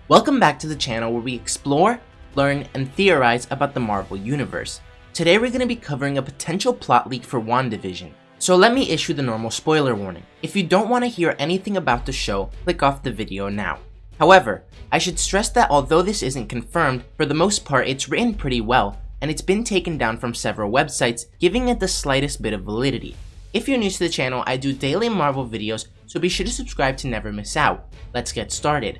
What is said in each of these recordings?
Welcome back to the channel where we explore, learn, and theorize about the Marvel Universe. Today we're going to be covering a potential plot leak for WandaVision. So let me issue the normal spoiler warning. If you don't want to hear anything about the show, click off the video now. However, I should stress that although this isn't confirmed, for the most part it's written pretty well, and it's been taken down from several websites, giving it the slightest bit of validity. If you're new to the channel, I do daily Marvel videos, so be sure to subscribe to never miss out. Let's get started.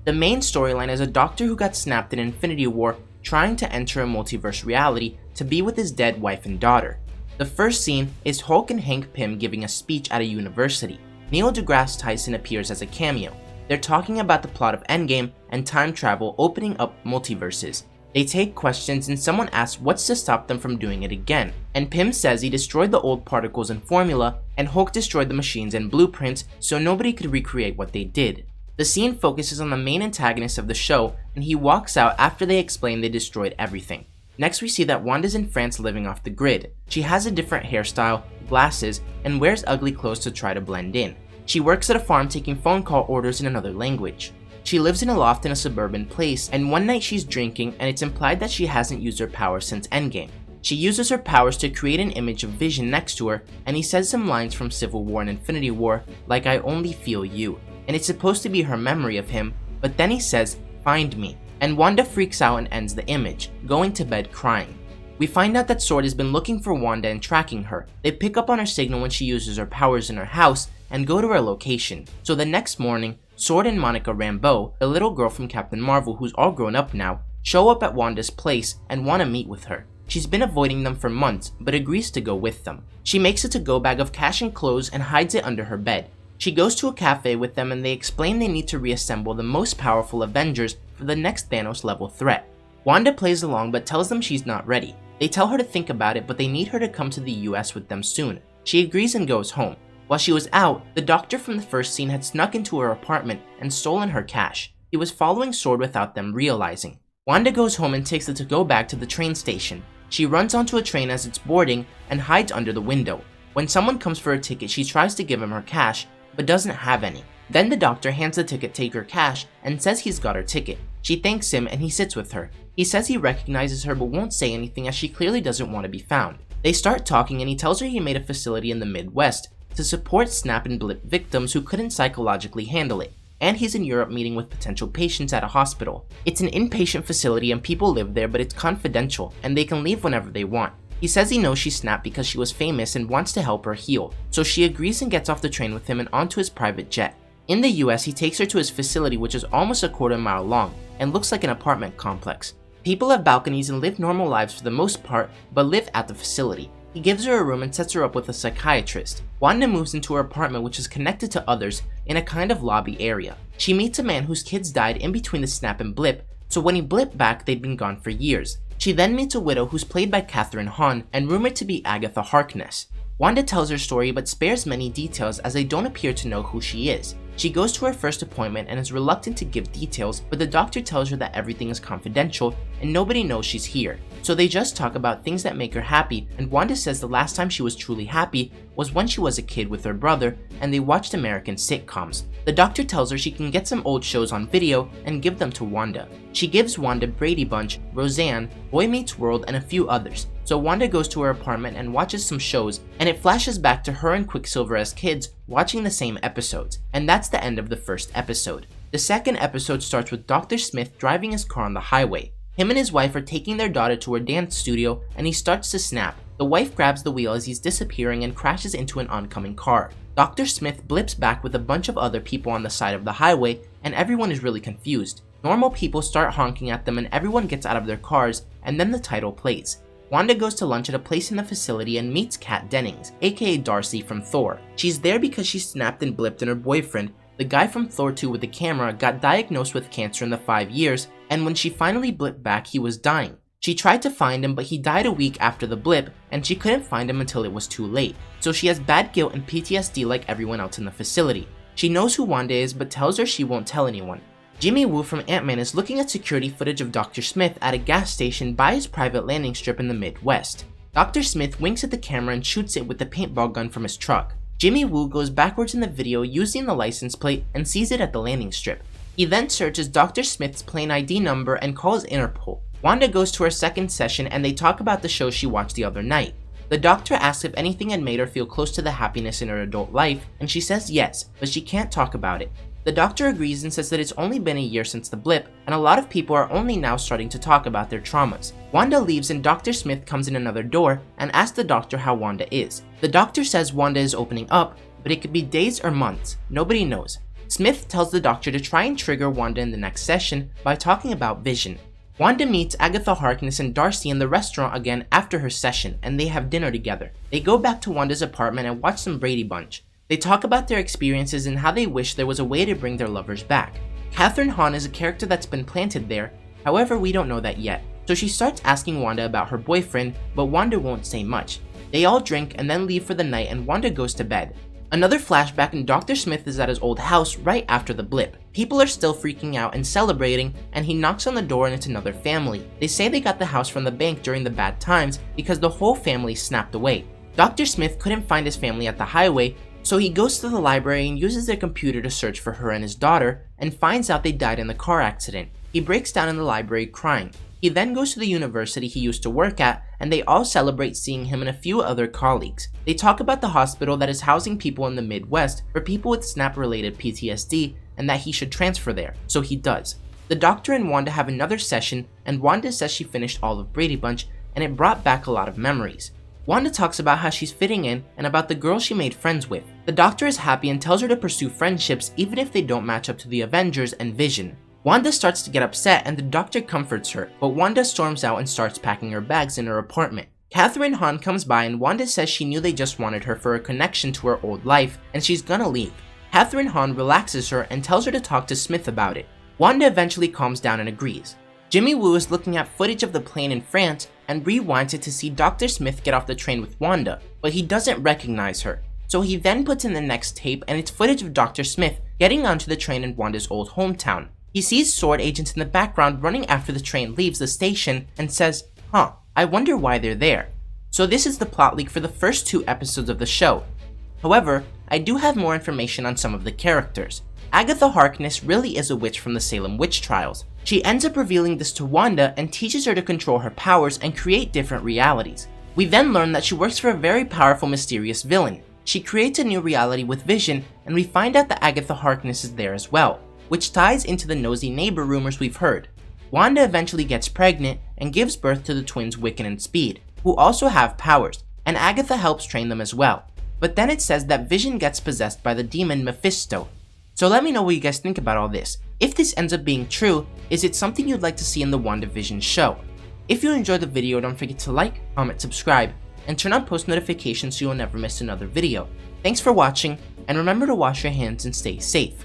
The main storyline is a doctor who got snapped in Infinity War trying to enter a multiverse reality to be with his dead wife and daughter. The first scene is Hulk and Hank Pym giving a speech at a university. Neil deGrasse Tyson appears as a cameo. They're talking about the plot of Endgame and time travel opening up multiverses. They take questions and someone asks what's to stop them from doing it again, and Pym says he destroyed the old particles and formula, and Hulk destroyed the machines and blueprints so nobody could recreate what they did. The scene focuses on the main antagonist of the show, and he walks out after they explain they destroyed everything. Next we see that Wanda's in France living off the grid. She has a different hairstyle, glasses, and wears ugly clothes to try to blend in. She works at a farm taking phone call orders in another language. She lives in a loft in a suburban place, and one night she's drinking and it's implied that she hasn't used her powers since Endgame. She uses her powers to create an image of Vision next to her, and he says some lines from Civil War and Infinity War, like "I only feel you," and it's supposed to be her memory of him, but then he says, "Find me," and Wanda freaks out and ends the image, going to bed crying. We find out that S.W.O.R.D. has been looking for Wanda and tracking her. They pick up on her signal when she uses her powers in her house and go to her location. So the next morning, S.W.O.R.D. and Monica Rambeau, the little girl from Captain Marvel who's all grown up now, show up at Wanda's place and want to meet with her. She's been avoiding them for months, but agrees to go with them. She makes a to-go bag of cash and clothes and hides it under her bed. She goes to a cafe with them and they explain they need to reassemble the most powerful Avengers for the next Thanos level threat. Wanda plays along but tells them she's not ready. They tell her to think about it, but they need her to come to the US with them soon. She agrees and goes home. While she was out, the doctor from the first scene had snuck into her apartment and stolen her cash. He was following S.W.O.R.D. without them realizing. Wanda goes home and takes the to-go bag to the train station. She runs onto a train as it's boarding and hides under the window. When someone comes for a ticket, she tries to give him her cash, but doesn't have any. Then the doctor hands the ticket taker cash and says he's got her ticket. She thanks him and he sits with her. He says he recognizes her but won't say anything as she clearly doesn't want to be found. They start talking and he tells her he made a facility in the Midwest to support snap and blip victims who couldn't psychologically handle it, and he's in Europe meeting with potential patients at a hospital. It's an inpatient facility and people live there, but it's confidential and they can leave whenever they want. He says he knows she snapped because she was famous and wants to help her heal, so she agrees and gets off the train with him and onto his private jet. In the US, he takes her to his facility, which is almost a quarter-mile long and looks like an apartment complex. People have balconies and live normal lives for the most part, but live at the facility. He gives her a room and sets her up with a psychiatrist. Wanda moves into her apartment, which is connected to others in a kind of lobby area. She meets a man whose kids died in between the snap and blip, so when he blipped back, they'd been gone for years. She then meets a widow who's played by Kathryn Hahn and rumored to be Agatha Harkness. Wanda tells her story but spares many details as they don't appear to know who she is. She goes to her first appointment and is reluctant to give details, but the doctor tells her that everything is confidential and nobody knows she's here. So they just talk about things that make her happy, and Wanda says the last time she was truly happy was when she was a kid with her brother and they watched American sitcoms. The doctor tells her she can get some old shows on video and give them to Wanda. She gives Wanda Brady Bunch, Roseanne, Boy Meets World, and a few others. So Wanda goes to her apartment and watches some shows, and it flashes back to her and Quicksilver as kids watching the same episodes, and that's the end of the first episode. The second episode starts with Dr. Smith driving his car on the highway. Him and his wife are taking their daughter to her dance studio and he starts to snap. The wife grabs the wheel as he's disappearing and crashes into an oncoming car. Dr. Smith blips back with a bunch of other people on the side of the highway and everyone is really confused. Normal people start honking at them and everyone gets out of their cars, and then the title plays. Wanda goes to lunch at a place in the facility and meets Kat Dennings, aka Darcy from Thor. She's there because she snapped and blipped and her boyfriend, the guy from Thor 2 with the camera, got diagnosed with cancer in the 5 years, and when she finally blipped back, he was dying. She tried to find him, but he died a week after the blip, and she couldn't find him until it was too late. So she has bad guilt and PTSD like everyone else in the facility. She knows who Wanda is, but tells her she won't tell anyone. Jimmy Woo from Ant-Man is looking at security footage of Dr. Smith at a gas station by his private landing strip in the Midwest. Dr. Smith winks at the camera and shoots it with the paintball gun from his truck. Jimmy Woo goes backwards in the video using the license plate and sees it at the landing strip. He then searches Dr. Smith's plane ID number and calls Interpol. Wanda goes to her second session and they talk about the show she watched the other night. The doctor asks if anything had made her feel close to the happiness in her adult life, and she says yes, but she can't talk about it. The doctor agrees and says that it's only been a year since the blip, and a lot of people are only now starting to talk about their traumas. Wanda leaves and Dr. Smith comes in another door and asks the doctor how Wanda is. The doctor says Wanda is opening up, but it could be days or months, nobody knows. Smith tells the doctor to try and trigger Wanda in the next session by talking about Vision. Wanda meets Agatha Harkness and Darcy in the restaurant again after her session, and they have dinner together. They go back to Wanda's apartment and watch some Brady Bunch. They talk about their experiences and how they wish there was a way to bring their lovers back. Catherine Hahn is a character that's been planted there, however we don't know that yet. So she starts asking Wanda about her boyfriend, but Wanda won't say much. They all drink and then leave for the night and Wanda goes to bed. Another flashback and Dr. Smith is at his old house right after the blip. People are still freaking out and celebrating, and he knocks on the door and it's another family. They say they got the house from the bank during the bad times because the whole family snapped away. Dr. Smith couldn't find his family at the highway, so he goes to the library and uses their computer to search for her and his daughter, and finds out they died in the car accident. He breaks down in the library crying. He then goes to the university he used to work at, and they all celebrate seeing him and a few other colleagues. They talk about the hospital that is housing people in the Midwest for people with snap-related PTSD, and that he should transfer there, so he does. The doctor and Wanda have another session, and Wanda says she finished all of Brady Bunch, and it brought back a lot of memories. Wanda talks about how she's fitting in and about the girl she made friends with. The doctor is happy and tells her to pursue friendships even if they don't match up to the Avengers and Vision. Wanda starts to get upset and the doctor comforts her, but Wanda storms out and starts packing her bags in her apartment. Catherine Hahn comes by and Wanda says she knew they just wanted her for a connection to her old life and she's gonna leave. Catherine Hahn relaxes her and tells her to talk to Smith about it. Wanda eventually calms down and agrees. Jimmy Woo is looking at footage of the plane in France and rewinds it to see Dr. Smith get off the train with Wanda, but he doesn't recognize her. So he then puts in the next tape and it's footage of Dr. Smith getting onto the train in Wanda's old hometown. He sees SWORD agents in the background running after the train leaves the station and says, "Huh, I wonder why they're there." So this is the plot leak for the first 2 episodes of the show. However, I do have more information on some of the characters. Agatha Harkness really is a witch from the Salem witch trials. She ends up revealing this to Wanda and teaches her to control her powers and create different realities. We then learn that she works for a very powerful mysterious villain. She creates a new reality with Vision, and we find out that Agatha Harkness is there as well, which ties into the nosy neighbor rumors we've heard. Wanda eventually gets pregnant and gives birth to the twins Wiccan and Speed, who also have powers, and Agatha helps train them as well. But then it says that Vision gets possessed by the demon Mephisto. So let me know what you guys think about all this. If this ends up being true, is it something you'd like to see in the WandaVision show? If you enjoyed the video, don't forget to like, comment, subscribe, and turn on post notifications so you'll never miss another video. Thanks for watching, and remember to wash your hands and stay safe.